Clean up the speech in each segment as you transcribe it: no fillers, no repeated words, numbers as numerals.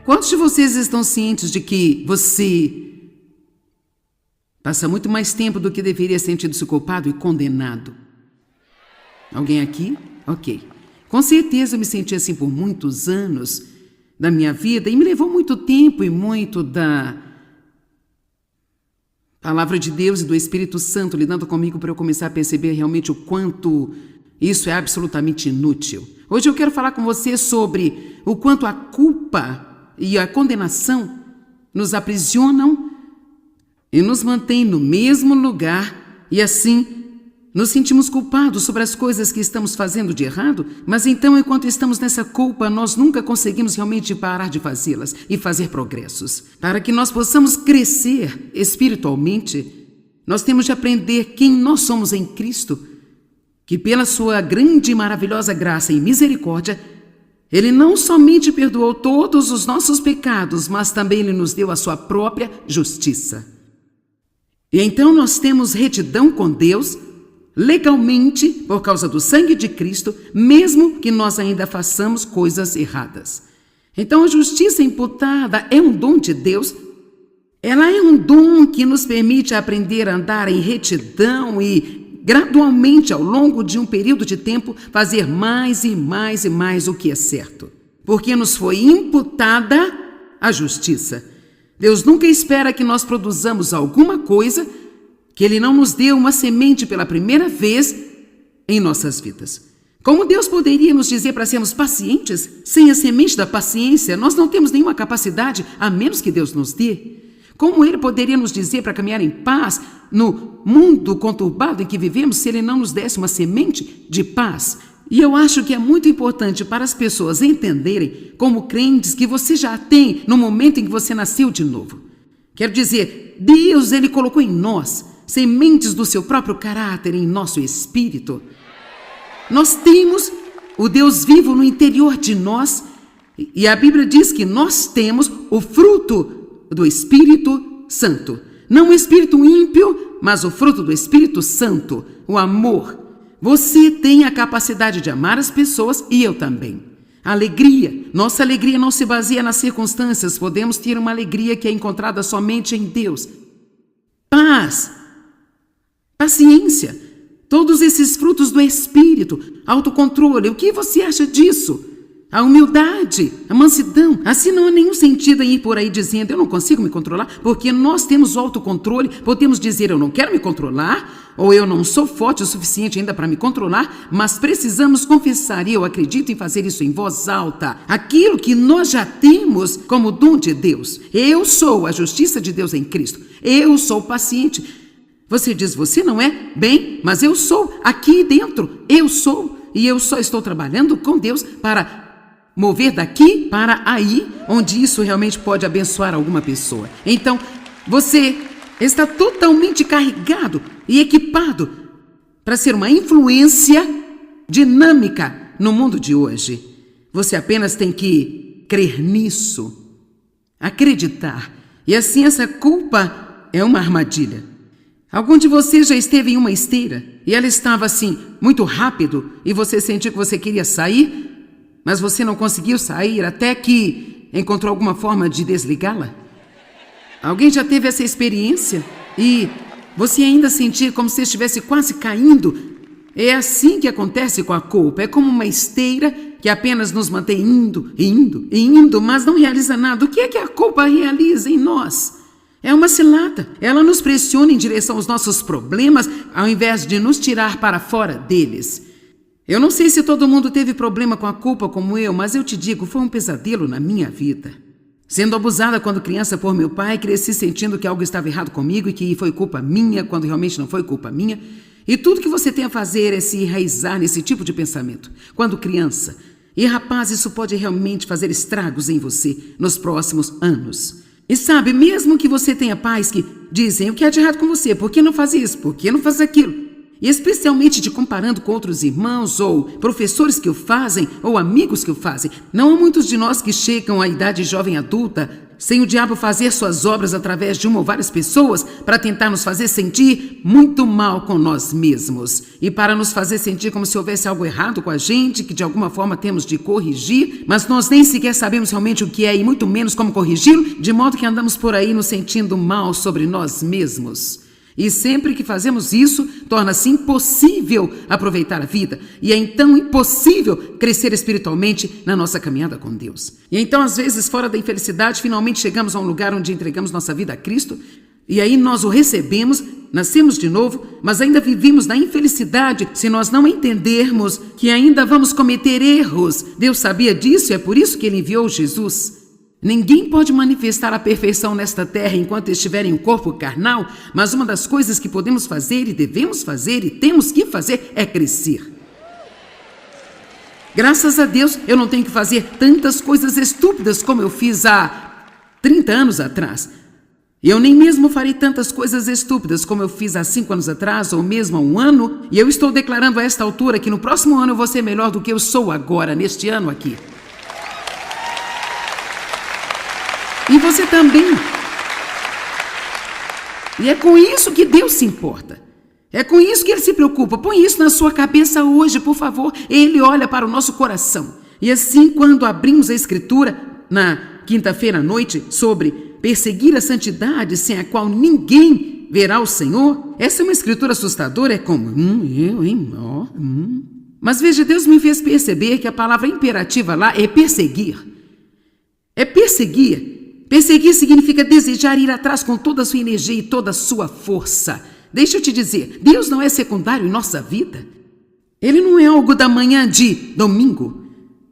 Quantos de vocês estão cientes de que você passa muito mais tempo do que deveria sentir-se culpado e condenado? Alguém aqui? Ok. Com certeza eu me senti assim por muitos anos da minha vida e me levou muito tempo e muito da Palavra de Deus e do Espírito Santo lidando comigo para eu começar a perceber realmente o quanto isso é absolutamente inútil. Hoje eu quero falar com você sobre o quanto a culpa e a condenação nos aprisionam e nos mantêm no mesmo lugar e assim nos sentimos culpados sobre as coisas que estamos fazendo de errado, mas então enquanto estamos nessa culpa nós nunca conseguimos realmente parar de fazê-las e fazer progressos. Para que nós possamos crescer espiritualmente, nós temos de aprender quem nós somos em Cristo, que pela sua grande e maravilhosa graça e misericórdia, Ele não somente perdoou todos os nossos pecados, mas também Ele nos deu a sua própria justiça. E então nós temos retidão com Deus, legalmente, por causa do sangue de Cristo, mesmo que nós ainda façamos coisas erradas. Então a justiça imputada é um dom de Deus. Ela é um dom que nos permite aprender a andar em retidão e gradualmente, ao longo de um período de tempo, fazer mais e mais e mais o que é certo. Porque nos foi imputada a justiça. Deus nunca espera que nós produzamos alguma coisa que Ele não nos deu uma semente pela primeira vez em nossas vidas. Como Deus poderia nos dizer para sermos pacientes? Sem a semente da paciência, nós não temos nenhuma capacidade, a menos que Deus nos dê. Como Ele poderia nos dizer para caminhar em paz no mundo conturbado em que vivemos se Ele não nos desse uma semente de paz? E eu acho que é muito importante para as pessoas entenderem, como crentes, que você já tem no momento em que você nasceu de novo. Quero dizer, Deus, Ele colocou em nós sementes do seu próprio caráter em nosso espírito. Nós temos o Deus vivo no interior de nós e a Bíblia diz que nós temos o fruto do Espírito Santo. Não o Espírito ímpio, mas o fruto do Espírito Santo, o amor. Você tem a capacidade de amar as pessoas e eu também. Alegria. Nossa alegria não se baseia nas circunstâncias. Podemos ter uma alegria que é encontrada somente em Deus. Paz. Paciência. Todos esses frutos do Espírito. Autocontrole. O que você acha disso? A humildade, a mansidão. Assim não há nenhum sentido em ir por aí dizendo eu não consigo me controlar, porque nós temos o autocontrole, podemos dizer eu não quero me controlar, ou eu não sou forte o suficiente ainda para me controlar, mas precisamos confessar, e eu acredito em fazer isso em voz alta, aquilo que nós já temos como dom de Deus. Eu sou a justiça de Deus em Cristo, eu sou paciente. Você diz, você não é? Bem, mas eu sou aqui dentro, eu sou, e eu só estou trabalhando com Deus para mover daqui para aí, onde isso realmente pode abençoar alguma pessoa. Então, você está totalmente carregado e equipado para ser uma influência dinâmica no mundo de hoje. Você apenas tem que crer nisso, acreditar. E assim essa culpa é uma armadilha. Algum de vocês já esteve em uma esteira e ela estava assim, muito rápido, e você sentiu que você queria sair, mas você não conseguiu sair até que encontrou alguma forma de desligá-la? Alguém já teve essa experiência? E você ainda sentir como se estivesse quase caindo? É assim que acontece com a culpa. É como uma esteira que apenas nos mantém indo, mas não realiza nada. O que é que a culpa realiza em nós? É uma cilada. Ela nos pressiona em direção aos nossos problemas, ao invés de nos tirar para fora deles. Eu não sei se todo mundo teve problema com a culpa como eu, mas eu te digo, foi um pesadelo na minha vida. Sendo abusada quando criança por meu pai, cresci sentindo que algo estava errado comigo e que foi culpa minha, quando realmente não foi culpa minha. E tudo que você tem a fazer é se enraizar nesse tipo de pensamento, quando criança. E rapaz, isso pode realmente fazer estragos em você nos próximos anos. E sabe, mesmo que você tenha pais que dizem o que há de errado com você, por que não faz isso, por que não faz aquilo? E especialmente te comparando com outros irmãos ou professores que o fazem ou amigos que o fazem. Não há muitos de nós que chegam à idade jovem adulta sem o diabo fazer suas obras através de uma ou várias pessoas para tentar nos fazer sentir muito mal com nós mesmos e para nos fazer sentir como se houvesse algo errado com a gente, que de alguma forma temos de corrigir, mas nós nem sequer sabemos realmente o que é e muito menos como corrigi-lo, de modo que andamos por aí nos sentindo mal sobre nós mesmos. E sempre que fazemos isso, torna-se impossível aproveitar a vida. E é então impossível crescer espiritualmente na nossa caminhada com Deus. E então, às vezes, fora da infelicidade, finalmente chegamos a um lugar onde entregamos nossa vida a Cristo. E aí nós o recebemos, nascemos de novo, mas ainda vivemos na infelicidade se nós não entendermos que ainda vamos cometer erros. Deus sabia disso e é por isso que Ele enviou Jesus. Ninguém pode manifestar a perfeição nesta terra enquanto estiver em um corpo carnal, mas uma das coisas que podemos fazer e devemos fazer e temos que fazer é crescer. Graças a Deus, eu não tenho que fazer tantas coisas estúpidas como eu fiz há 30 anos atrás. Eu nem mesmo farei tantas coisas estúpidas como eu fiz há 5 anos atrás ou mesmo há 1 ano, e eu estou declarando a esta altura que no próximo ano eu vou ser melhor do que eu sou agora, neste ano aqui. E você também. E é com isso que Deus se importa. É com isso que Ele se preocupa. Põe isso na sua cabeça hoje, por favor. Ele olha para o nosso coração. E assim, quando abrimos a Escritura, na quinta-feira à noite, sobre perseguir a santidade sem a qual ninguém verá o Senhor, essa é uma Escritura assustadora. É como, Mas veja, Deus me fez perceber que a palavra imperativa lá é perseguir. É perseguir. Perseguir significa desejar ir atrás com toda a sua energia e toda a sua força. Deixa eu te dizer, Deus não é secundário em nossa vida. Ele não é algo da manhã de domingo.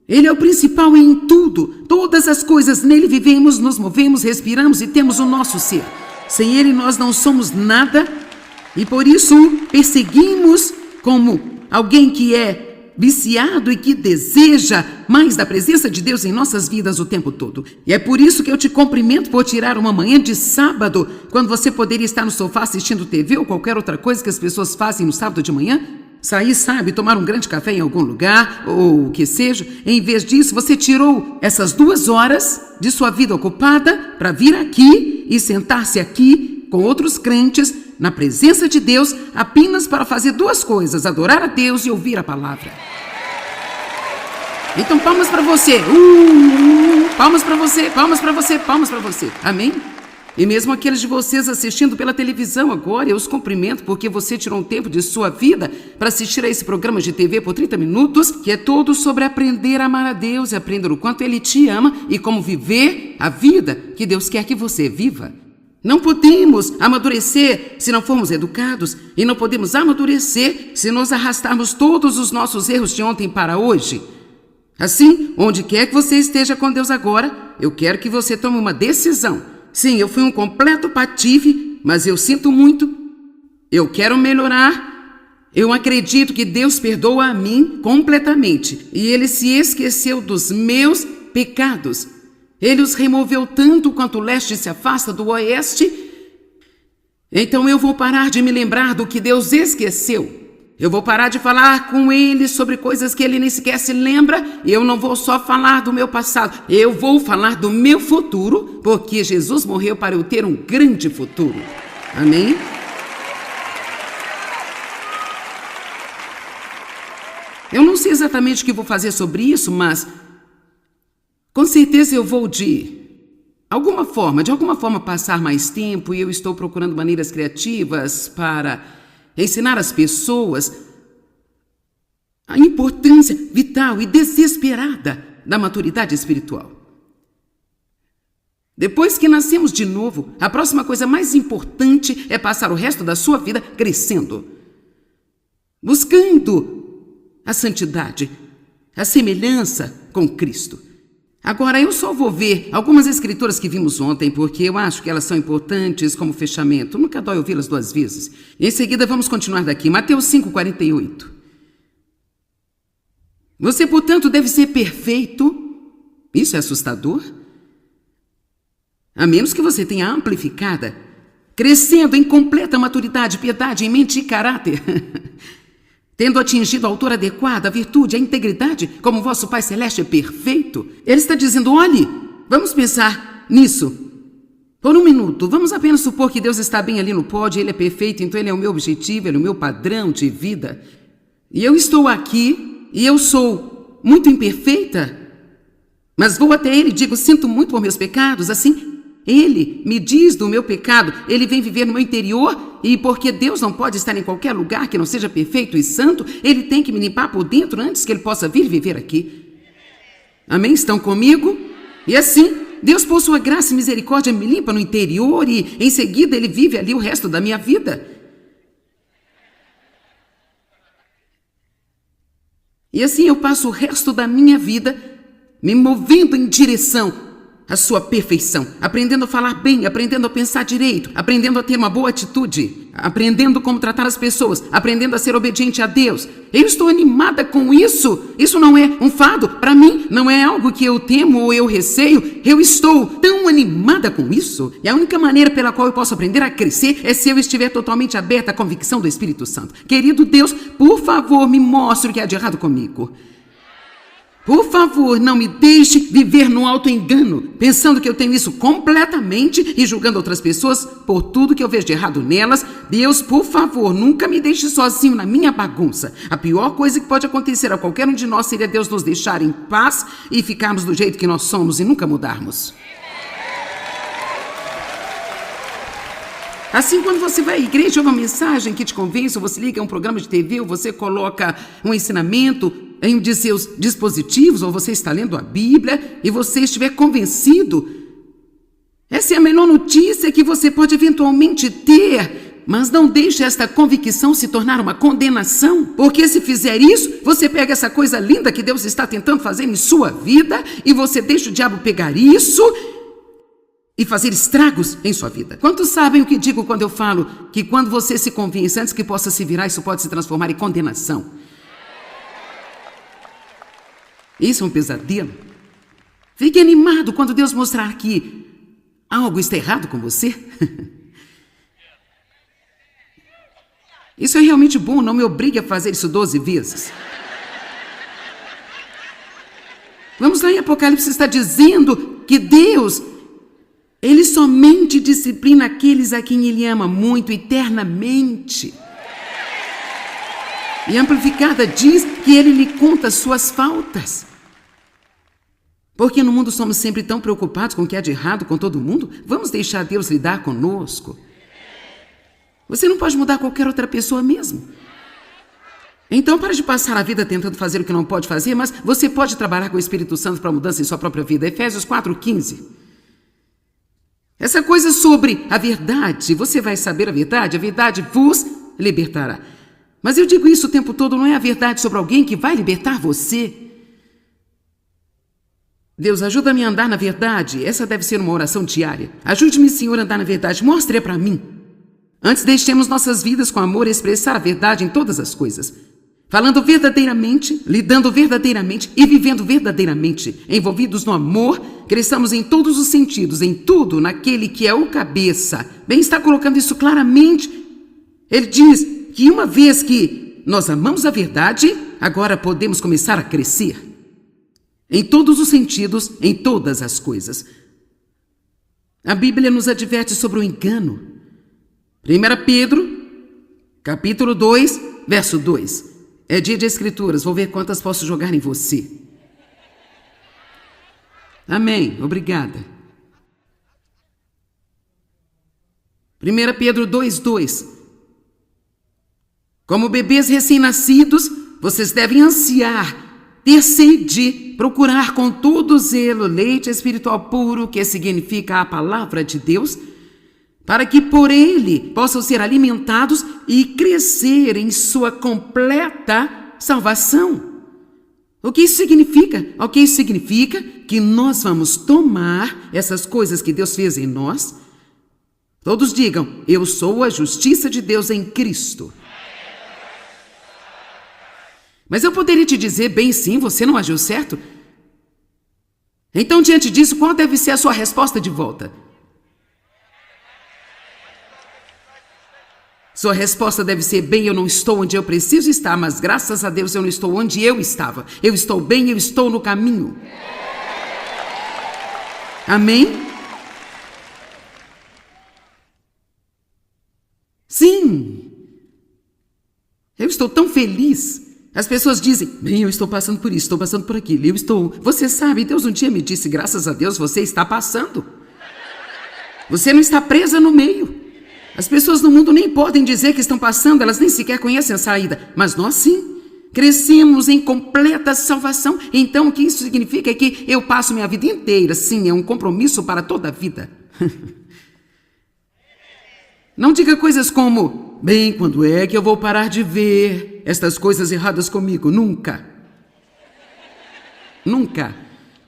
Ele é o principal em tudo. Todas as coisas nele vivemos, nos movemos, respiramos e temos o nosso ser. Sem ele nós não somos nada e por isso perseguimos como alguém que é viciado e que deseja mais da presença de Deus em nossas vidas o tempo todo. E é por isso que eu te cumprimento por tirar uma manhã de sábado, quando você poderia estar no sofá assistindo TV ou qualquer outra coisa que as pessoas fazem no sábado de manhã. Sair, sabe, tomar um grande café em algum lugar, ou o que seja. Em vez disso, você tirou essas 2 horas de sua vida ocupada para vir aqui e sentar-se aqui com outros crentes na presença de Deus, apenas para fazer 2 coisas: adorar a Deus e ouvir a palavra. Então, palmas para você. Palmas para você, palmas para você, palmas para você. Amém? E mesmo aqueles de vocês assistindo pela televisão agora, eu os cumprimento porque você tirou um tempo de sua vida para assistir a esse programa de TV por 30 minutos, que é todo sobre aprender a amar a Deus e aprender o quanto Ele te ama e como viver a vida que Deus quer que você viva. Não podemos amadurecer se não formos educados e não podemos amadurecer se nós arrastarmos todos os nossos erros de ontem para hoje. Assim, onde quer que você esteja com Deus agora, eu quero que você tome uma decisão. Sim, eu fui um completo patife, mas eu sinto muito. Eu quero melhorar. Eu acredito que Deus perdoa a mim completamente e Ele se esqueceu dos meus pecados. Ele os removeu tanto quanto o leste se afasta do oeste. Então eu vou parar de me lembrar do que Deus esqueceu. Eu vou parar de falar com Ele sobre coisas que Ele nem sequer se lembra. E eu não vou só falar do meu passado. Eu vou falar do meu futuro, porque Jesus morreu para eu ter um grande futuro. Amém? Eu não sei exatamente o que vou fazer sobre isso, mas com certeza eu vou de alguma forma passar mais tempo, e eu estou procurando maneiras criativas para ensinar as pessoas a importância vital e desesperada da maturidade espiritual. Depois que nascemos de novo, a próxima coisa mais importante é passar o resto da sua vida crescendo, buscando a santidade, a semelhança com Cristo. Agora, eu só vou ver algumas escrituras que vimos ontem, porque eu acho que elas são importantes como fechamento. Nunca dói ouvi-las 2 vezes. Em seguida, vamos continuar daqui. Mateus 5:48. Você, portanto, deve ser perfeito. Isso é assustador. A menos que você tenha amplificada, crescendo em completa maturidade, piedade, em mente e caráter. Tendo atingido a altura adequada, a virtude, a integridade, como vosso Pai Celeste é perfeito. Ele está dizendo, olhe, vamos pensar nisso. Por um minuto, vamos apenas supor que Deus está bem ali no pódio, Ele é perfeito, então Ele é o meu objetivo, Ele é o meu padrão de vida. E eu estou aqui, e eu sou muito imperfeita, mas vou até Ele e digo, sinto muito por meus pecados, assim, Ele me diz do meu pecado, Ele vem viver no meu interior, e porque Deus não pode estar em qualquer lugar que não seja perfeito e santo, Ele tem que me limpar por dentro antes que Ele possa vir viver aqui. Amém? Estão comigo? E assim, Deus, por sua graça e misericórdia, me limpa no interior e, em seguida, Ele vive ali o resto da minha vida. E assim eu passo o resto da minha vida me movendo em direção à sua perfeição, aprendendo a falar bem, aprendendo a pensar direito, aprendendo a ter uma boa atitude, aprendendo como tratar as pessoas, aprendendo a ser obediente a Deus. Eu estou animada com isso. Isso não é um fardo para mim, não é algo que eu temo ou eu receio. Eu estou tão animada com isso. E a única maneira pela qual eu posso aprender a crescer é se eu estiver totalmente aberta à convicção do Espírito Santo. Querido Deus, por favor, me mostre o que há de errado comigo. Por favor, não me deixe viver no auto-engano, pensando que eu tenho isso completamente e julgando outras pessoas por tudo que eu vejo de errado nelas. Deus, por favor, nunca me deixe sozinho na minha bagunça. A pior coisa que pode acontecer a qualquer um de nós seria Deus nos deixar em paz e ficarmos do jeito que nós somos e nunca mudarmos. Assim, quando você vai à igreja, ouve uma mensagem que te convence, ou você liga a um programa de TV, ou você coloca um ensinamento em um de seus dispositivos, ou você está lendo a Bíblia e você estiver convencido, essa é a melhor notícia que você pode eventualmente ter, mas não deixe esta convicção se tornar uma condenação, porque se fizer isso, você pega essa coisa linda que Deus está tentando fazer em sua vida e você deixa o diabo pegar isso e fazer estragos em sua vida. Quantos sabem o que digo quando eu falo que quando você se convence antes que possa se virar, isso pode se transformar em condenação? Isso é um pesadelo. Fique animado quando Deus mostrar que algo está errado com você. Isso é realmente bom, não me obrigue a fazer isso 12 vezes. Vamos lá em Apocalipse, está dizendo que Deus, Ele somente disciplina aqueles a quem Ele ama muito eternamente. E Amplificada diz que Ele lhe conta suas faltas. Porque no mundo somos sempre tão preocupados com o que há de errado com todo mundo, vamos deixar Deus lidar conosco. Você não pode mudar qualquer outra pessoa mesmo. Então pare de passar a vida tentando fazer o que não pode fazer, mas você pode trabalhar com o Espírito Santo para mudança em sua própria vida. Efésios 4:15. Essa coisa sobre a verdade, você vai saber a verdade vos libertará. Mas eu digo isso o tempo todo, não é a verdade sobre alguém que vai libertar você. Deus, ajuda-me a andar na verdade. Essa deve ser uma oração diária. Ajude-me, Senhor, a andar na verdade. Mostre para mim. Antes deixemos nossas vidas com amor expressar a verdade em todas as coisas. Falando verdadeiramente, lidando verdadeiramente e vivendo verdadeiramente. Envolvidos no amor, cresçamos em todos os sentidos, em tudo, naquele que é o cabeça. Bem, está colocando isso claramente. Ele diz que uma vez que nós amamos a verdade, agora podemos começar a crescer. Em todos os sentidos, em todas as coisas. A Bíblia nos adverte sobre o engano. 1 Pedro, capítulo 2, verso 2. É dia de escrituras, vou ver quantas posso jogar em você. Amém, obrigada. 1 Pedro 2:2. Como bebês recém-nascidos, vocês devem ansiar, ter sede, procurar com todo zelo leite espiritual puro, que significa a palavra de Deus, para que por ele possam ser alimentados e crescer em sua completa salvação. O que isso significa? O que isso significa? Que nós vamos tomar essas coisas que Deus fez em nós. Todos digam, eu sou a justiça de Deus em Cristo. Mas eu poderia te dizer, bem sim, você não agiu certo? Então, diante disso, qual deve ser a sua resposta de volta? Sua resposta deve ser, bem, eu não estou onde eu preciso estar, mas graças a Deus eu não estou onde eu estava. Eu estou bem, eu estou no caminho. Amém? estou tão feliz. As pessoas dizem, bem, eu estou passando por isso, estou passando por aquilo, Você sabe, Deus um dia me disse, graças a Deus, você está passando. Você não está presa no meio. As pessoas no mundo nem podem dizer que estão passando, elas nem sequer conhecem a saída. Mas nós sim. Crescemos em completa salvação. Então o que isso significa é que eu passo minha vida inteira. Sim, é um compromisso para toda a vida. Não diga coisas como, bem, quando é que eu vou parar de ver estas coisas erradas comigo? Nunca. Nunca.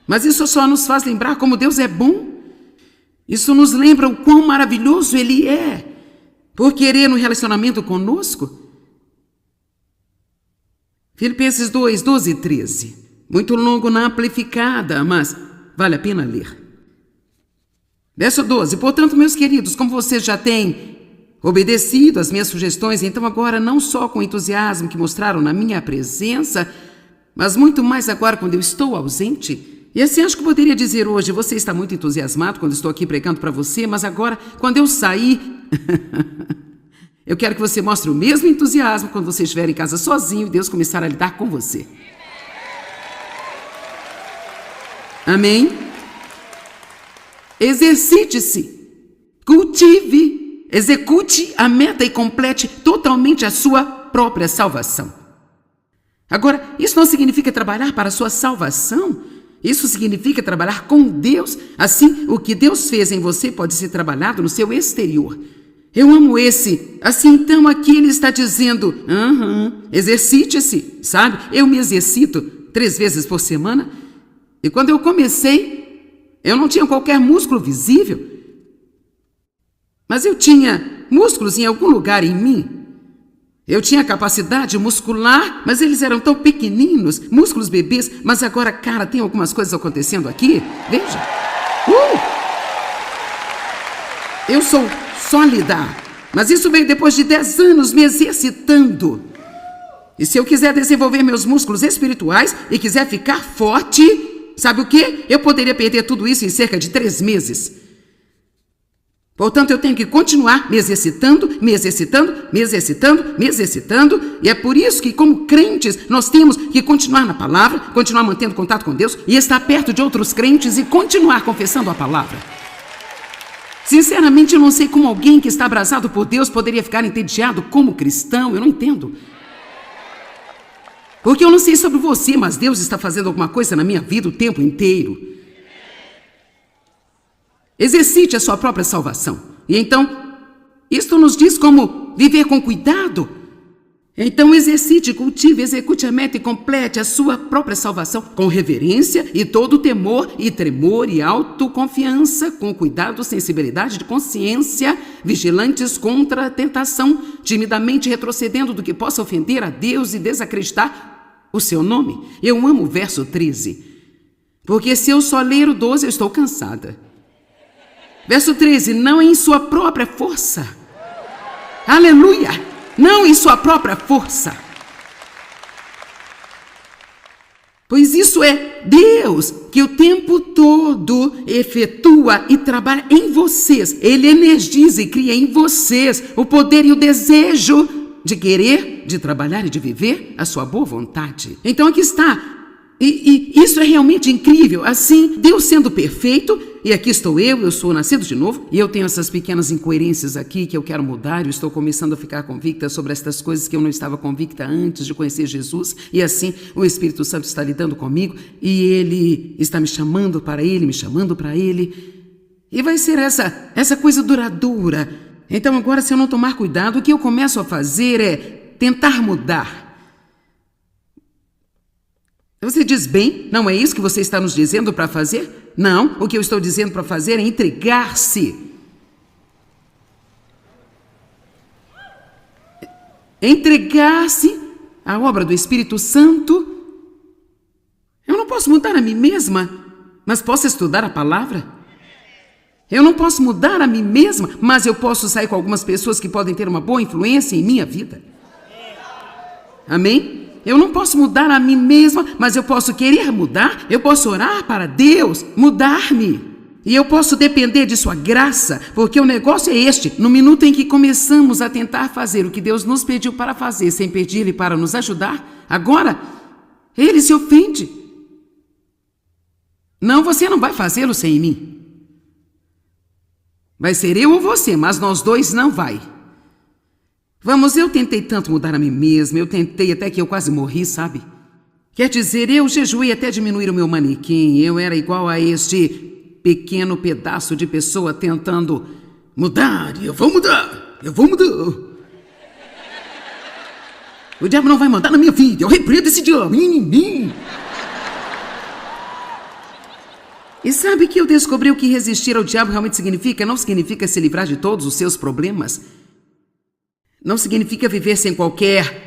Mas isso só nos faz lembrar como Deus é bom. Isso nos lembra o quão maravilhoso Ele é, por querer um relacionamento conosco. Filipenses 2, 12 e 13. Muito longo na amplificada, mas vale a pena ler. Verso 12. Portanto, meus queridos, como vocês já têm obedecido às minhas sugestões, então agora não só com o entusiasmo que mostraram na minha presença, mas muito mais agora quando eu estou ausente. E assim acho que eu poderia dizer hoje, você está muito entusiasmado quando estou aqui pregando para você, mas agora, quando eu sair, eu quero que você mostre o mesmo entusiasmo quando você estiver em casa sozinho e Deus começar a lidar com você. Amém? Exercite-se, cultive, execute a meta e complete totalmente a sua própria salvação. Agora, isso não significa trabalhar para a sua salvação. Isso significa trabalhar com Deus. Assim, o que Deus fez em você pode ser trabalhado no seu exterior. Eu amo esse. Assim, então, aqui ele está dizendo, exercite-se, sabe? Eu me exercito 3 vezes por semana. E quando eu comecei, eu não tinha qualquer músculo visível. Mas eu tinha músculos em algum lugar em mim. Eu tinha capacidade muscular, mas eles eram tão pequeninos, músculos bebês. Mas agora, cara, tem algumas coisas acontecendo aqui. Veja. Eu sou sólida. Mas isso veio depois de 10 anos me exercitando. E se eu quiser desenvolver meus músculos espirituais e quiser ficar forte, sabe o quê? Eu poderia perder tudo isso em cerca de 3 meses. Portanto, eu tenho que continuar me exercitando, e é por isso que, como crentes, nós temos que continuar na palavra, continuar mantendo contato com Deus e estar perto de outros crentes e continuar confessando a palavra. Sinceramente, eu não sei como alguém que está abraçado por Deus poderia ficar entediado como cristão, eu não entendo. Porque eu não sei sobre você, mas Deus está fazendo alguma coisa na minha vida o tempo inteiro. Exercite a sua própria salvação. E então, isto nos diz como viver com cuidado. Então, exercite, cultive, execute a meta e complete a sua própria salvação com reverência e todo temor e tremor e autoconfiança, com cuidado, sensibilidade de consciência, vigilantes contra a tentação, timidamente retrocedendo do que possa ofender a Deus e desacreditar o seu nome. Eu amo o verso 13, porque se eu só ler o 12, eu estou cansada. Verso 13, não em sua própria força. Aleluia! Não em sua própria força. Pois isso é Deus que o tempo todo efetua e trabalha em vocês. Ele energiza e cria em vocês o poder e o desejo de querer, de trabalhar e de viver a sua boa vontade. Então aqui está. E isso é realmente incrível. Assim, Deus sendo perfeito, e aqui estou eu sou nascido de novo, e eu tenho essas pequenas incoerências aqui que eu quero mudar, eu estou começando a ficar convicta sobre estas coisas que eu não estava convicta antes de conhecer Jesus, e assim o Espírito Santo está lidando comigo, e Ele está me chamando para Ele, e vai ser essa coisa duradoura. Então agora, se eu não tomar cuidado, o que eu começo a fazer é tentar mudar. Você diz, bem, não é isso que você está nos dizendo para fazer? Não, o que eu estou dizendo para fazer é entregar-se. Entregar-se à obra do Espírito Santo. Eu não posso mudar a mim mesma, mas posso estudar a palavra. Eu não posso mudar a mim mesma, mas eu posso sair com algumas pessoas que podem ter uma boa influência em minha vida. Amém? Eu não posso mudar a mim mesma, mas eu posso querer mudar, eu posso orar para Deus mudar-me. E eu posso depender de sua graça, porque o negócio é este. No minuto em que começamos a tentar fazer o que Deus nos pediu para fazer, sem pedir-lhe para nos ajudar, agora ele se ofende. Não, você não vai fazê-lo sem mim. Vai ser eu ou você, mas nós dois não vai. Vamos, eu tentei tanto mudar a mim mesma, eu tentei até que eu quase morri, sabe? Quer dizer, eu jejuei até diminuir o meu manequim, eu era igual a este pequeno pedaço de pessoa tentando mudar, eu vou mudar. O diabo não vai mandar na minha vida, eu repreendo esse diabo. E sabe que eu descobri o que resistir ao diabo realmente significa? Não significa se livrar de todos os seus problemas. Não significa viver sem qualquer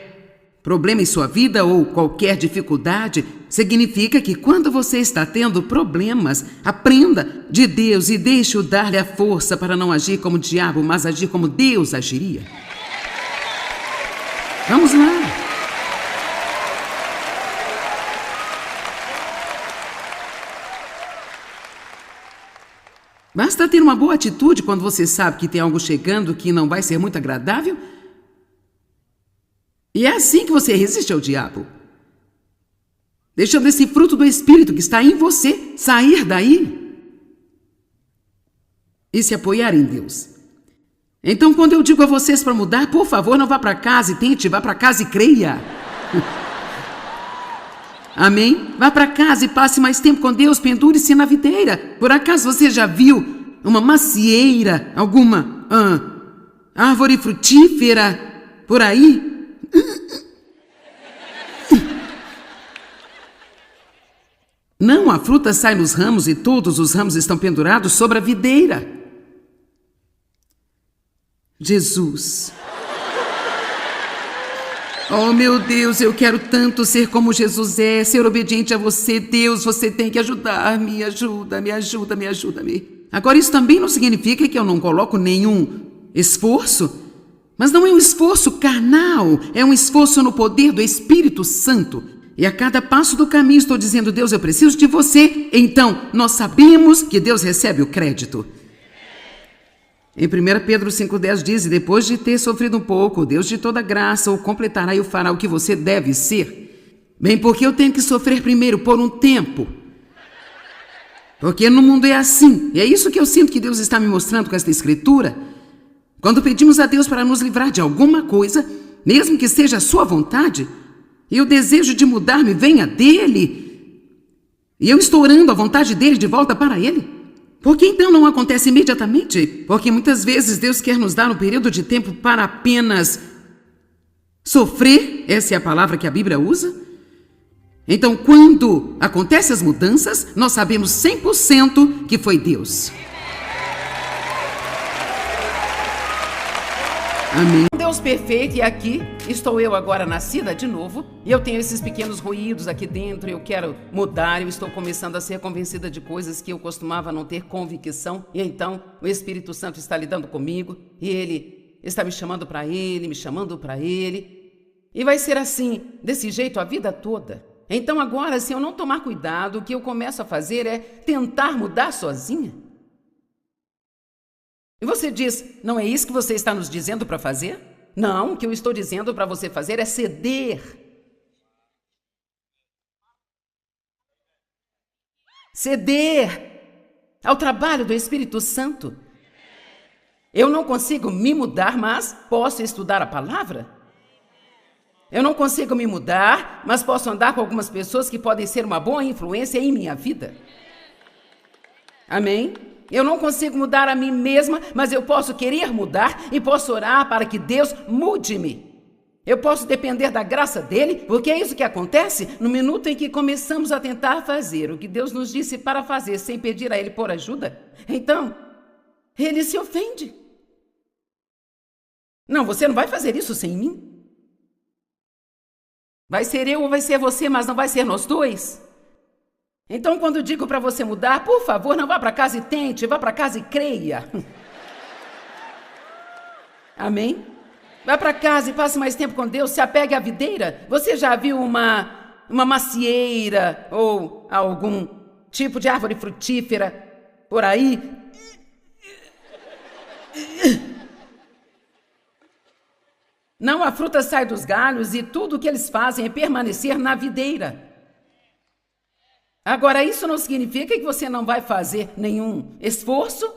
problema em sua vida ou qualquer dificuldade. Significa que quando você está tendo problemas, aprenda de Deus e deixe-o dar-lhe a força para não agir como o diabo, mas agir como Deus agiria. Vamos lá. Basta ter uma boa atitude quando você sabe que tem algo chegando que não vai ser muito agradável. E é assim que você resiste ao diabo. Deixando esse fruto do Espírito que está em você sair daí e se apoiar em Deus. Então, quando eu digo a vocês para mudar, por favor, não vá para casa e tente, vá para casa e creia. Amém? Vá para casa e passe mais tempo com Deus, pendure-se na videira. Por acaso você já viu uma macieira, alguma árvore frutífera por aí? Não, a fruta sai nos ramos e todos os ramos estão pendurados sobre a videira. Jesus. Oh, meu Deus, eu quero tanto ser como Jesus é, ser obediente a você. Deus, você tem que ajudar-me, ajuda-me. Agora, isso também não significa que eu não coloco nenhum esforço, mas não é um esforço carnal, é um esforço no poder do Espírito Santo. E a cada passo do caminho estou dizendo, Deus, eu preciso de você. Então, nós sabemos que Deus recebe o crédito. Em 1 Pedro 5,10 diz, depois de ter sofrido um pouco, Deus de toda graça o completará e o fará o que você deve ser. Bem, porque eu tenho que sofrer primeiro por um tempo. Porque no mundo é assim. E é isso que eu sinto que Deus está me mostrando com esta escritura. Quando pedimos a Deus para nos livrar de alguma coisa, mesmo que seja a sua vontade, e o desejo de mudar-me venha dele, e eu estou orando a vontade dele de volta para ele, por que então não acontece imediatamente? Porque muitas vezes Deus quer nos dar um período de tempo para apenas sofrer, essa é a palavra que a Bíblia usa. Então, quando acontecem as mudanças, nós sabemos 100% que foi Deus. Amém. Deus perfeito, e aqui estou eu agora nascida de novo, e eu tenho esses pequenos ruídos aqui dentro, eu quero mudar, eu estou começando a ser convencida de coisas que eu costumava não ter convicção, e então o Espírito Santo está lidando comigo, e Ele está me chamando para Ele, e vai ser assim, desse jeito a vida toda. Então agora, se eu não tomar cuidado, o que eu começo a fazer é tentar mudar sozinha. E você diz, não é isso que você está nos dizendo para fazer? Não, o que eu estou dizendo para você fazer é ceder. Ceder ao trabalho do Espírito Santo. Eu não consigo me mudar, mas posso estudar a palavra. Eu não consigo me mudar, mas posso andar com algumas pessoas que podem ser uma boa influência em minha vida. Amém? Eu não consigo mudar a mim mesma, mas eu posso querer mudar e posso orar para que Deus mude-me. Eu posso depender da graça dele, porque é isso que acontece no minuto em que começamos a tentar fazer o que Deus nos disse para fazer sem pedir a ele por ajuda. Então, ele se ofende. Não, você não vai fazer isso sem mim. Vai ser eu ou vai ser você, mas não vai ser nós dois. Então, quando digo para você mudar, por favor, não vá para casa e tente, vá para casa e creia. Amém? Vá para casa e passe mais tempo com Deus, se apegue à videira. Você já viu uma macieira ou algum tipo de árvore frutífera por aí. Não, a fruta sai dos galhos e tudo o que eles fazem é permanecer na videira. Agora, isso não significa que você não vai fazer nenhum esforço,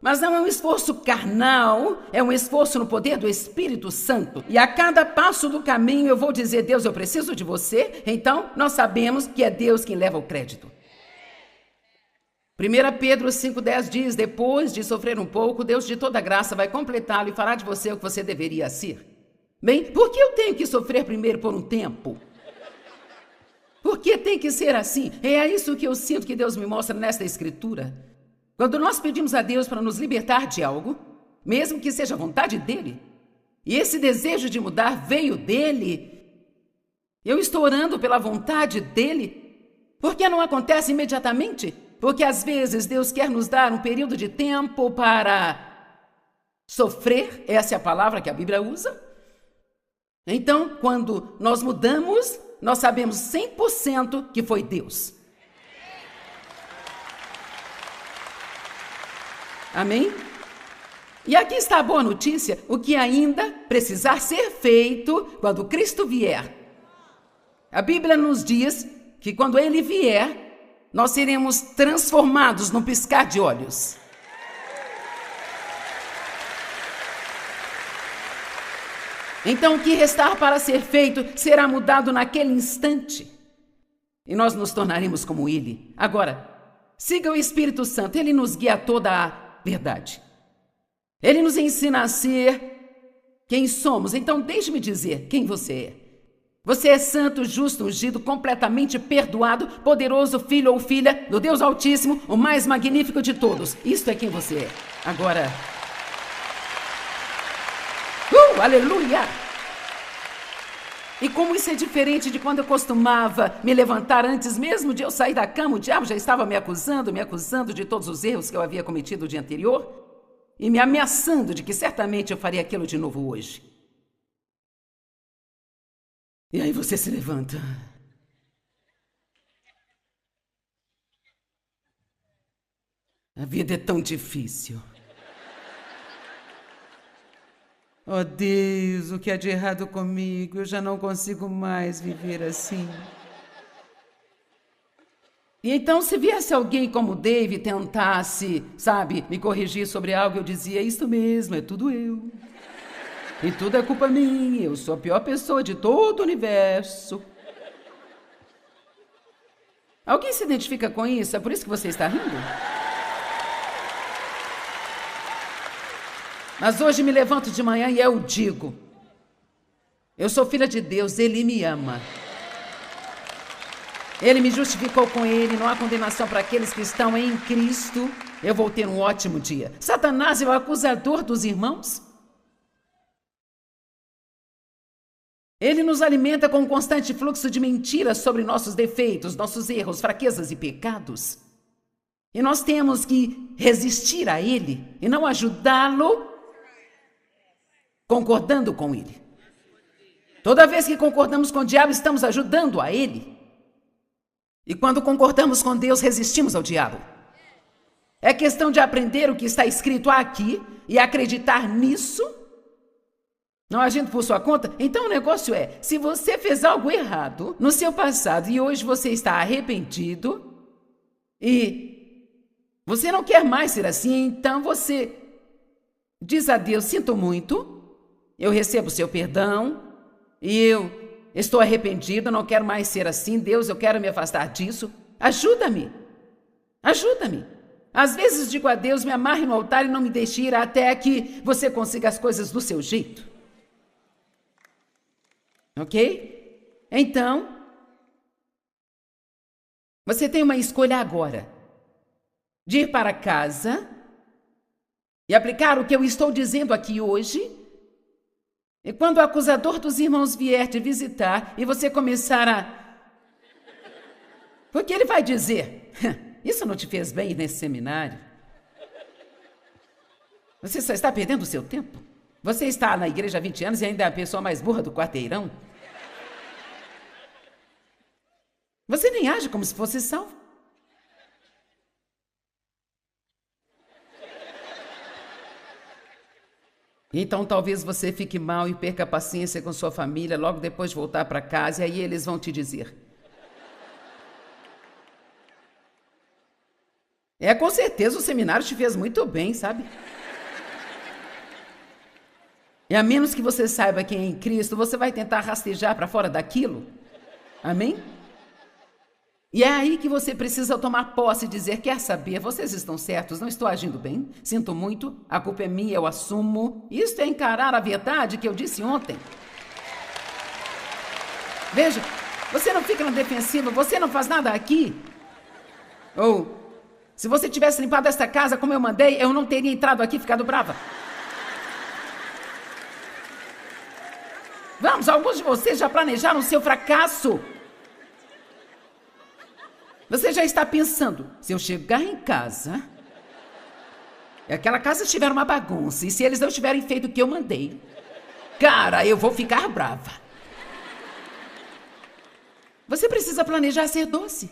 mas não é um esforço carnal, é um esforço no poder do Espírito Santo. E a cada passo do caminho eu vou dizer: Deus, eu preciso de você. Então, nós sabemos que é Deus quem leva o crédito. 1 Pedro 5,10 diz: depois de sofrer um pouco, Deus de toda graça vai completá-lo e fará de você o que você deveria ser. Bem, por que eu tenho que sofrer primeiro por um tempo? Por que tem que ser assim? É isso que eu sinto que Deus me mostra nesta escritura. Quando nós pedimos a Deus para nos libertar de algo, mesmo que seja a vontade dEle, e esse desejo de mudar veio dEle, eu estou orando pela vontade dEle. Por que não acontece imediatamente? Porque às vezes Deus quer nos dar um período de tempo para sofrer, essa é a palavra que a Bíblia usa. Então, quando nós mudamos, nós sabemos 100% que foi Deus. Amém? E aqui está a boa notícia, o que ainda precisar ser feito quando Cristo vier. A Bíblia nos diz que quando Ele vier, nós seremos transformados num piscar de olhos. Então, o que restar para ser feito será mudado naquele instante. E nós nos tornaremos como Ele. Agora, siga o Espírito Santo, Ele nos guia a toda a verdade. Ele nos ensina a ser quem somos. Então, deixe-me dizer quem você é. Você é santo, justo, ungido, completamente perdoado, poderoso filho ou filha do Deus Altíssimo, o mais magnífico de todos. Isto é quem você é. Agora... aleluia! E como isso é diferente de quando eu costumava me levantar antes mesmo de eu sair da cama, o diabo já estava me acusando de todos os erros que eu havia cometido o dia anterior e me ameaçando de que certamente eu faria aquilo de novo hoje. E aí você se levanta. A vida é tão difícil. Oh Deus, o que há de errado comigo? Eu já não consigo mais viver assim. E então, se viesse alguém como Dave e tentasse, me corrigir sobre algo, eu dizia: isso mesmo, é tudo eu. E tudo é culpa minha, eu sou a pior pessoa de todo o universo. Alguém se identifica com isso? É por isso que você está rindo? Mas hoje me levanto de manhã e eu digo: eu sou filha de Deus, Ele me ama. Ele me justificou com Ele, não há condenação para aqueles que estão em Cristo. Eu vou ter um ótimo dia. Satanás é o acusador dos irmãos. Ele nos alimenta com um constante fluxo de mentiras sobre nossos defeitos, nossos erros, fraquezas e pecados. E nós temos que resistir a ele e não ajudá-lo concordando com ele. Toda vez que concordamos com o diabo, estamos ajudando a ele. E quando concordamos com Deus, resistimos ao diabo. É questão de aprender o que está escrito aqui e acreditar nisso, não agindo por sua conta. Então o negócio é, se você fez algo errado no seu passado e hoje você está arrependido e você não quer mais ser assim, então você diz a Deus: sinto muito, eu recebo o seu perdão e eu estou arrependido, não quero mais ser assim. Deus, eu quero me afastar disso. Ajuda-me. Ajuda-me. Às vezes digo a Deus: me amarre no altar e não me deixe ir até que você consiga as coisas do seu jeito. Ok? Então, você tem uma escolha agora: de ir para casa e aplicar o que eu estou dizendo aqui hoje. E quando o acusador dos irmãos vier te visitar e você começar a... Porque ele vai dizer: isso não te fez bem nesse seminário. Você só está perdendo o seu tempo. Você está na igreja há 20 anos e ainda é a pessoa mais burra do quarteirão. Você nem age como se fosse salvo. Então talvez você fique mal e perca a paciência com sua família logo depois de voltar para casa, e aí eles vão te dizer: com certeza o seminário te fez muito bem, sabe? E a menos que você saiba quem é em Cristo, você vai tentar rastejar para fora daquilo. Amém? E é aí que você precisa tomar posse e dizer: quer saber, vocês estão certos, não estou agindo bem, sinto muito, a culpa é minha, eu assumo. Isto é encarar a verdade que eu disse ontem. Veja, você não fica na defensiva, você não faz nada aqui. Ou, se você tivesse limpado esta casa como eu mandei, eu não teria entrado aqui e ficado brava. Vamos, alguns de vocês já planejaram o seu fracasso. Você já está pensando: se eu chegar em casa e aquela casa estiver uma bagunça, e se eles não tiverem feito o que eu mandei, cara, eu vou ficar brava. Você precisa planejar ser doce.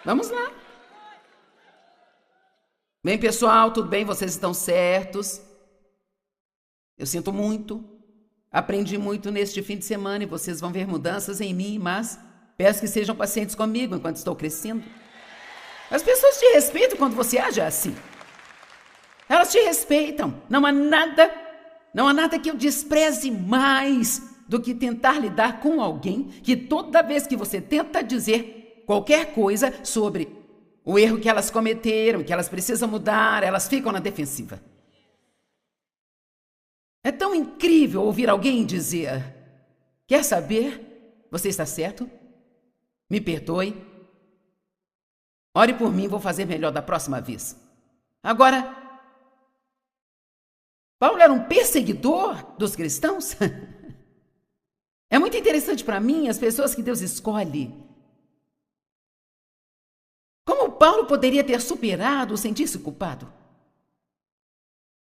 Vamos lá. Bem, pessoal, tudo bem? Vocês estão certos? Eu sinto muito. Aprendi muito neste fim de semana e vocês vão ver mudanças em mim, mas peço que sejam pacientes comigo enquanto estou crescendo. As pessoas te respeitam quando você age assim. Elas te respeitam. Não há nada que eu despreze mais do que tentar lidar com alguém que toda vez que você tenta dizer qualquer coisa sobre o erro que elas cometeram, que elas precisam mudar, elas ficam na defensiva. É tão incrível ouvir alguém dizer: quer saber? Você está certo? Me perdoe. Ore por mim, vou fazer melhor da próxima vez. Agora, Paulo era um perseguidor dos cristãos? É muito interessante para mim as pessoas que Deus escolhe. Como Paulo poderia ter superado o sentir-se culpado?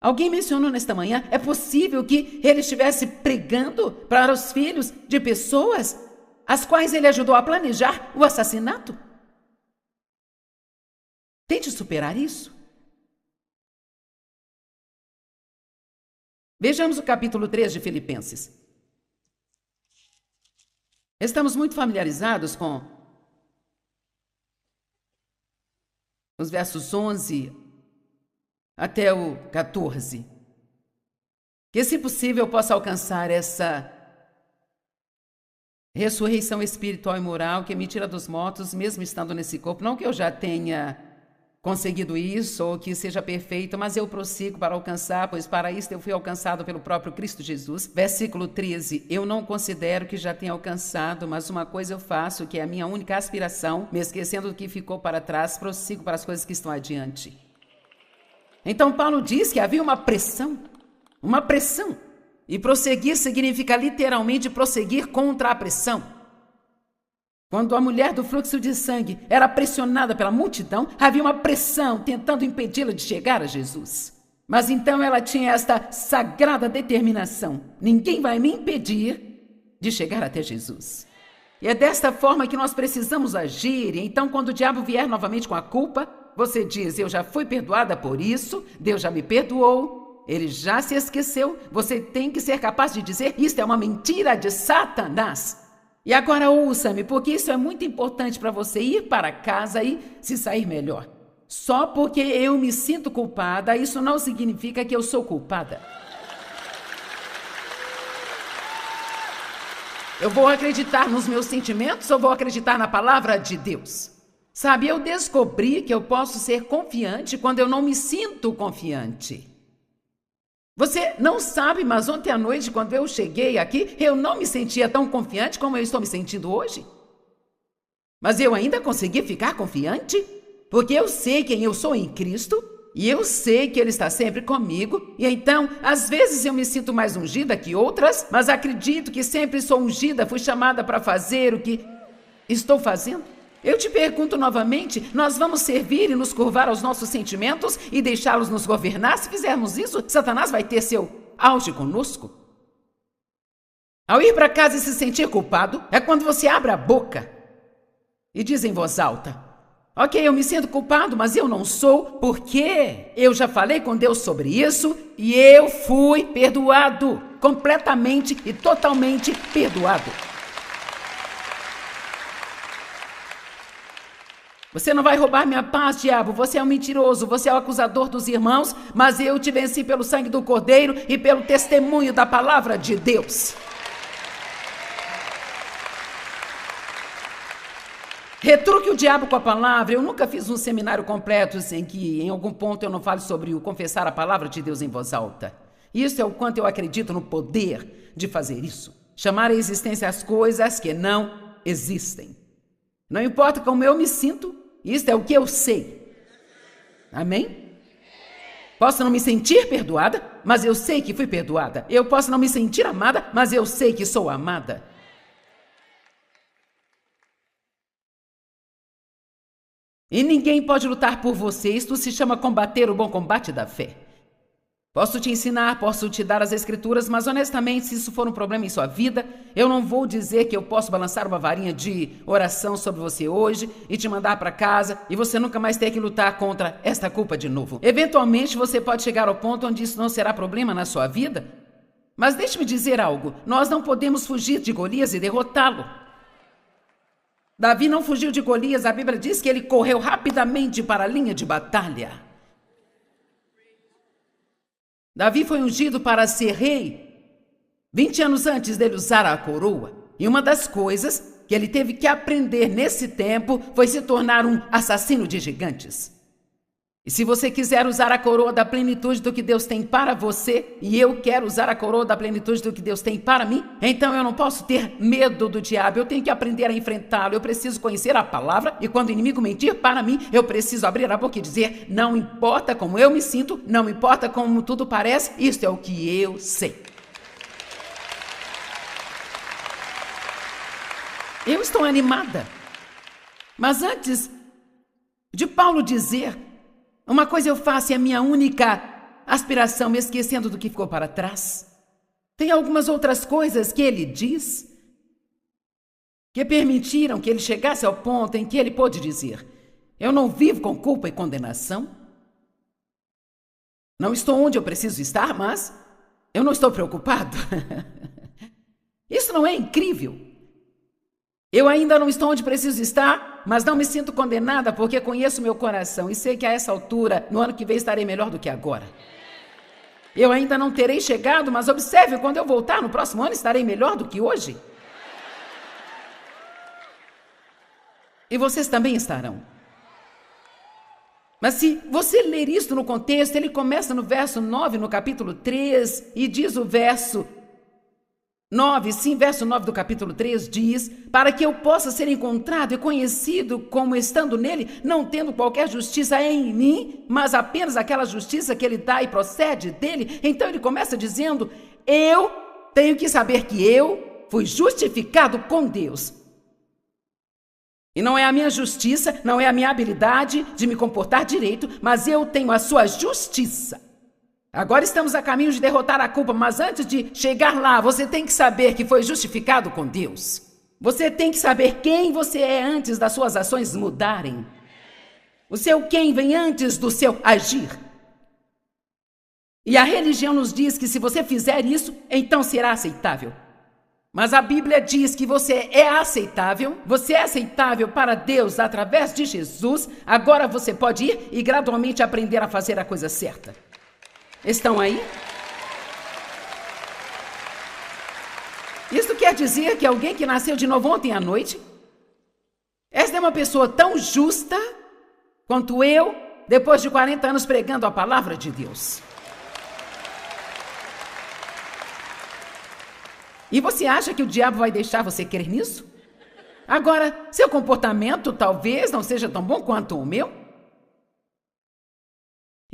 Alguém mencionou nesta manhã: é possível que ele estivesse pregando para os filhos de pessoas as quais ele ajudou a planejar o assassinato? Tente superar isso. Vejamos o capítulo 3 de Filipenses. Estamos muito familiarizados com os versos 11 até o 14. Que, se possível, eu possa alcançar essa ressurreição espiritual e moral que me tira dos mortos, mesmo estando nesse corpo. Não que eu já tenha conseguido isso ou que seja perfeito, mas eu prossigo para alcançar, pois para isto eu fui alcançado pelo próprio Cristo Jesus. Versículo 13. Eu não considero que já tenha alcançado, mas uma coisa eu faço, que é a minha única aspiração, me esquecendo do que ficou para trás, prossigo para as coisas que estão adiante. Então Paulo diz que havia uma pressão, e prosseguir significa literalmente prosseguir contra a pressão. Quando a mulher do fluxo de sangue era pressionada pela multidão, havia uma pressão tentando impedi-la de chegar a Jesus. Mas então ela tinha esta sagrada determinação: ninguém vai me impedir de chegar até Jesus. E é desta forma que nós precisamos agir. E então, quando o diabo vier novamente com a culpa, você diz: eu já fui perdoada por isso, Deus já me perdoou, ele já se esqueceu. Você tem que ser capaz de dizer: isto é uma mentira de Satanás. E agora ouça-me, porque isso é muito importante para você ir para casa e se sair melhor. Só porque eu me sinto culpada, isso não significa que eu sou culpada. Eu vou acreditar nos meus sentimentos ou vou acreditar na palavra de Deus? Sabe, eu descobri que eu posso ser confiante quando eu não me sinto confiante. Você não sabe, mas ontem à noite, quando eu cheguei aqui, eu não me sentia tão confiante como eu estou me sentindo hoje. Mas eu ainda consegui ficar confiante, porque eu sei quem eu sou em Cristo, e eu sei que Ele está sempre comigo, e então, às vezes eu me sinto mais ungida que outras, mas acredito que sempre sou ungida, fui chamada para fazer o que estou fazendo. Eu te pergunto novamente: nós vamos servir e nos curvar aos nossos sentimentos e deixá-los nos governar? Se fizermos isso, Satanás vai ter seu auge conosco. Ao ir para casa e se sentir culpado, é quando você abre a boca e diz em voz alta: Ok, eu me sinto culpado, mas eu não sou, porque eu já falei com Deus sobre isso e eu fui perdoado, completamente e totalmente perdoado. Você não vai roubar minha paz, diabo, você é um mentiroso, você é o acusador dos irmãos, mas eu te venci pelo sangue do Cordeiro e pelo testemunho da palavra de Deus. Retruque o diabo com a palavra. Eu nunca fiz um seminário completo sem que em algum ponto eu não fale sobre o confessar a palavra de Deus em voz alta. Isso é o quanto eu acredito no poder de fazer isso. Chamar à existência as coisas que não existem. Não importa como eu me sinto, isso é o que eu sei. Amém? Posso não me sentir perdoada, mas eu sei que fui perdoada. Eu posso não me sentir amada, mas eu sei que sou amada. E ninguém pode lutar por você. Isto se chama combater o bom combate da fé. Posso te ensinar, posso te dar as escrituras, mas honestamente, se isso for um problema em sua vida, eu não vou dizer que eu posso balançar uma varinha de oração sobre você hoje e te mandar para casa e você nunca mais ter que lutar contra esta culpa de novo. Eventualmente, você pode chegar ao ponto onde isso não será problema na sua vida, mas deixe-me dizer algo, nós não podemos fugir de Golias e derrotá-lo. Davi não fugiu de Golias, a Bíblia diz que ele correu rapidamente para a linha de batalha. Davi foi ungido para ser rei 20 anos antes dele usar a coroa. E uma das coisas que ele teve que aprender nesse tempo foi se tornar um assassino de gigantes. E se você quiser usar a coroa da plenitude do que Deus tem para você, e eu quero usar a coroa da plenitude do que Deus tem para mim, então eu não posso ter medo do diabo, eu tenho que aprender a enfrentá-lo, eu preciso conhecer a palavra, e quando o inimigo mentir para mim, eu preciso abrir a boca e dizer, não importa como eu me sinto, não importa como tudo parece, isso é o que eu sei. Eu estou animada. Mas antes de Paulo dizer, uma coisa eu faço e é a minha única aspiração, me esquecendo do que ficou para trás. Tem algumas outras coisas que ele diz que permitiram que ele chegasse ao ponto em que ele pôde dizer, eu não vivo com culpa e condenação. Não estou onde eu preciso estar, mas eu não estou preocupado. Isso não é incrível? Eu ainda não estou onde preciso estar, mas não me sinto condenada porque conheço meu coração e sei que a essa altura, no ano que vem, estarei melhor do que agora. Eu ainda não terei chegado, mas observe, quando eu voltar no próximo ano, estarei melhor do que hoje. E vocês também estarão. Mas se você ler isto no contexto, ele começa no verso 9, no capítulo 3, e diz o verso 9, sim, verso 9 do capítulo 3 diz, para que eu possa ser encontrado e conhecido como estando nele, não tendo qualquer justiça em mim, mas apenas aquela justiça que ele dá e procede dele. Então ele começa dizendo, eu tenho que saber que eu fui justificado com Deus. E não é a minha justiça, não é a minha habilidade de me comportar direito, mas eu tenho a sua justiça. Agora estamos a caminho de derrotar a culpa, mas antes de chegar lá, você tem que saber que foi justificado com Deus. Você tem que saber quem você é antes das suas ações mudarem. O seu quem vem antes do seu agir. E a religião nos diz que se você fizer isso, então será aceitável. Mas a Bíblia diz que você é aceitável para Deus através de Jesus. Agora você pode ir e gradualmente aprender a fazer a coisa certa. Estão aí? Isso quer dizer que alguém que nasceu de novo ontem à noite, esta é uma pessoa tão justa quanto eu, depois de 40 anos pregando a palavra de Deus. E você acha que o diabo vai deixar você crer nisso? Agora, seu comportamento talvez não seja tão bom quanto o meu.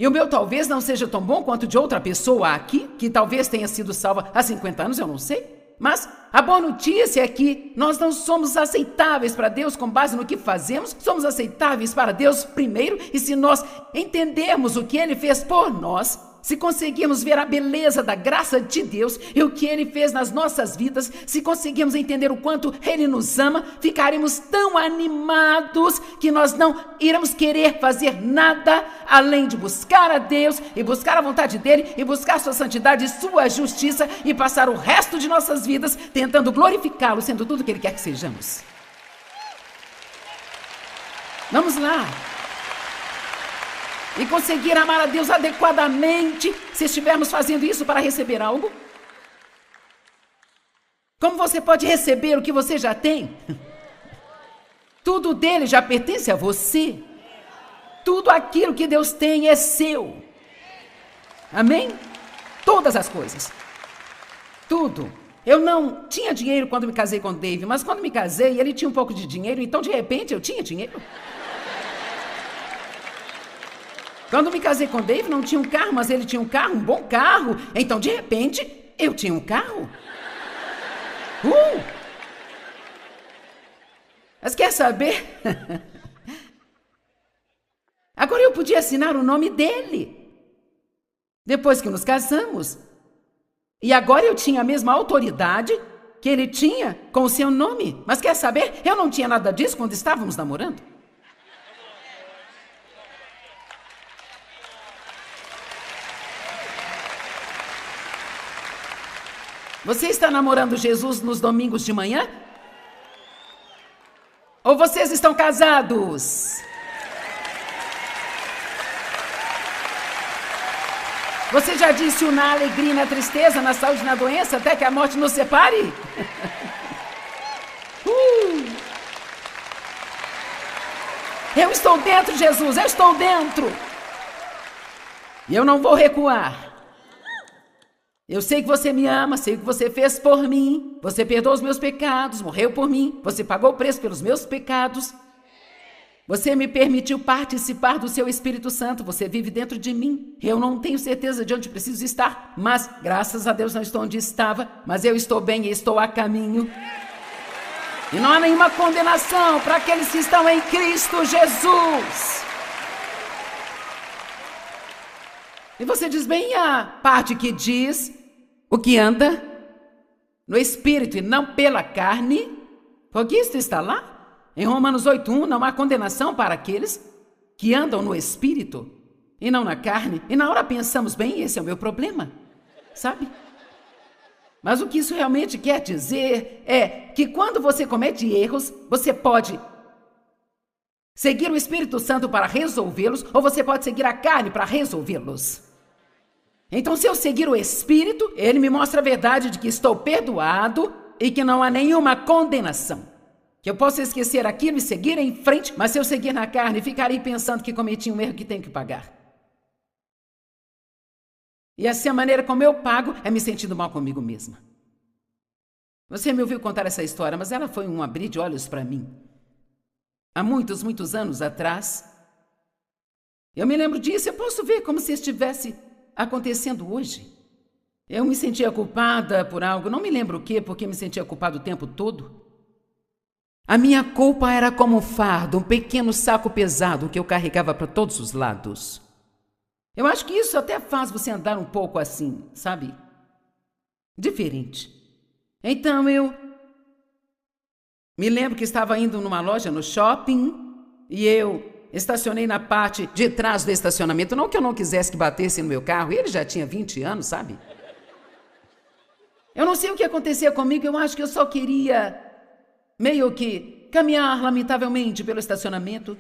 E o meu talvez não seja tão bom quanto de outra pessoa aqui, que talvez tenha sido salva há 50 anos, eu não sei. Mas a boa notícia é que nós não somos aceitáveis para Deus com base no que fazemos, somos aceitáveis para Deus primeiro, e se nós entendermos o que Ele fez por nós, se conseguirmos ver a beleza da graça de Deus e o que Ele fez nas nossas vidas, se conseguirmos entender o quanto Ele nos ama, ficaremos tão animados que nós não iremos querer fazer nada além de buscar a Deus e buscar a vontade dEle e buscar sua santidade e sua justiça e passar o resto de nossas vidas tentando glorificá-lo, sendo tudo o que Ele quer que sejamos. Vamos lá. E conseguir amar a Deus adequadamente se estivermos fazendo isso para receber algo? Como você pode receber o que você já tem? Tudo dele já pertence a você. Tudo aquilo que Deus tem é seu. Amém? Todas as coisas. Tudo. Eu não tinha dinheiro quando me casei com o Dave, mas quando me casei, ele tinha um pouco de dinheiro, então de repente eu tinha dinheiro. Quando me casei com o Dave, não tinha um carro, mas ele tinha um carro, um bom carro. Então, de repente, eu tinha um carro. Mas quer saber? Agora eu podia assinar o nome dele. Depois que nos casamos. E agora eu tinha a mesma autoridade que ele tinha com o seu nome. Mas quer saber? Eu não tinha nada disso quando estávamos namorando. Você está namorando Jesus nos domingos de manhã? Ou vocês estão casados? Você já disse o na alegria e na tristeza, na saúde e na doença, até que a morte nos separe? Eu estou dentro, Jesus, eu estou dentro. E eu não vou recuar. Eu sei que você me ama, sei o que você fez por mim. Você perdoou os meus pecados, morreu por mim. Você pagou o preço pelos meus pecados. Você me permitiu participar do seu Espírito Santo. Você vive dentro de mim. Eu não tenho certeza de onde preciso estar, mas graças a Deus não estou onde estava. Mas eu estou bem e estou a caminho. E não há nenhuma condenação para aqueles que estão em Cristo Jesus. E você diz bem a parte que diz o que anda no Espírito e não pela carne, porque isto está lá. Em Romanos 8:1, não há condenação para aqueles que andam no Espírito e não na carne. E na hora pensamos, bem, esse é o meu problema, sabe? Mas o que isso realmente quer dizer é que quando você comete erros, você pode seguir o Espírito Santo para resolvê-los, ou você pode seguir a carne para resolvê-los. Então, se eu seguir o Espírito, ele me mostra a verdade de que estou perdoado e que não há nenhuma condenação. Que eu posso esquecer aquilo e seguir em frente, mas se eu seguir na carne, ficarei pensando que cometi um erro que tenho que pagar. E assim a maneira como eu pago é me sentindo mal comigo mesma. Você me ouviu contar essa história, mas ela foi um abrir de olhos para mim. Há muitos, muitos anos atrás, eu me lembro disso, eu posso ver como se estivesse acontecendo hoje. Eu me sentia culpada por algo, não me lembro o quê, porque me sentia culpada o tempo todo. A minha culpa era como um fardo, um pequeno saco pesado que eu carregava para todos os lados. Eu acho que isso até faz você andar um pouco assim, sabe? Diferente. Então eu me lembro que estava indo numa loja no shopping e eu estacionei na parte de trás do estacionamento. Não que eu não quisesse que batesse no meu carro, ele já tinha 20 anos, sabe? Eu não sei o que acontecia comigo, eu acho que eu só queria meio que caminhar lamentavelmente pelo estacionamento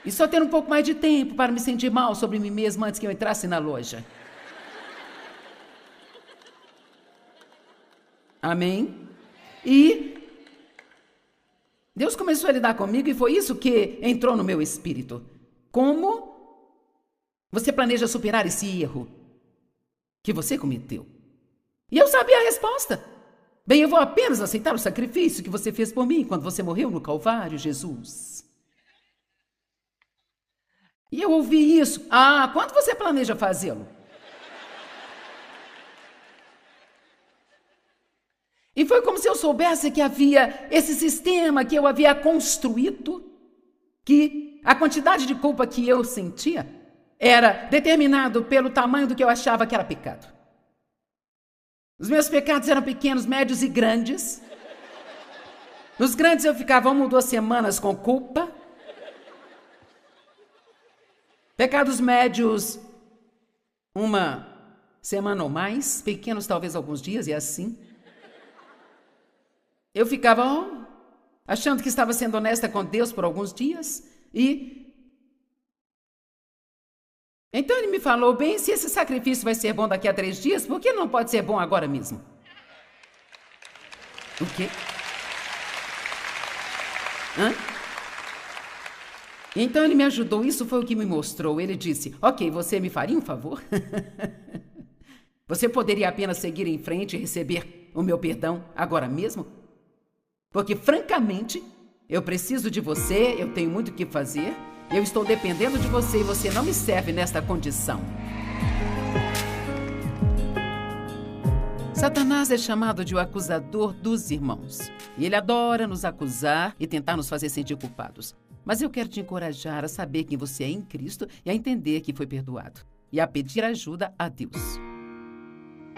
e só ter um pouco mais de tempo para me sentir mal sobre mim mesma antes que eu entrasse na loja. Amém? E Deus começou a lidar comigo e foi isso que entrou no meu espírito. Como você planeja superar esse erro que você cometeu? E eu sabia a resposta. Bem, eu vou apenas aceitar o sacrifício que você fez por mim quando você morreu no Calvário, Jesus. E eu ouvi isso. Ah, quanto você planeja fazê-lo? E foi como se eu soubesse que havia esse sistema que eu havia construído, que a quantidade de culpa que eu sentia era determinado pelo tamanho do que eu achava que era pecado. Os meus pecados eram pequenos, médios e grandes. Nos grandes eu ficava 1 ou 2 semanas com culpa. Pecados médios, 1 semana ou mais. Pequenos, talvez alguns dias, e assim. Eu ficava achando que estava sendo honesta com Deus por alguns dias. Então ele me falou, bem, se esse sacrifício vai ser bom daqui a 3 dias, por que não pode ser bom agora mesmo? O quê? Então ele me ajudou, isso foi o que me mostrou. Ele disse, ok, você me faria um favor? Você poderia apenas seguir em frente e receber o meu perdão agora mesmo? Porque, francamente, eu preciso de você, eu tenho muito o que fazer, eu estou dependendo de você e você não me serve nesta condição. Satanás é chamado de o acusador dos irmãos. E ele adora nos acusar e tentar nos fazer sentir culpados. Mas eu quero te encorajar a saber quem você é em Cristo e a entender que foi perdoado. E a pedir ajuda a Deus.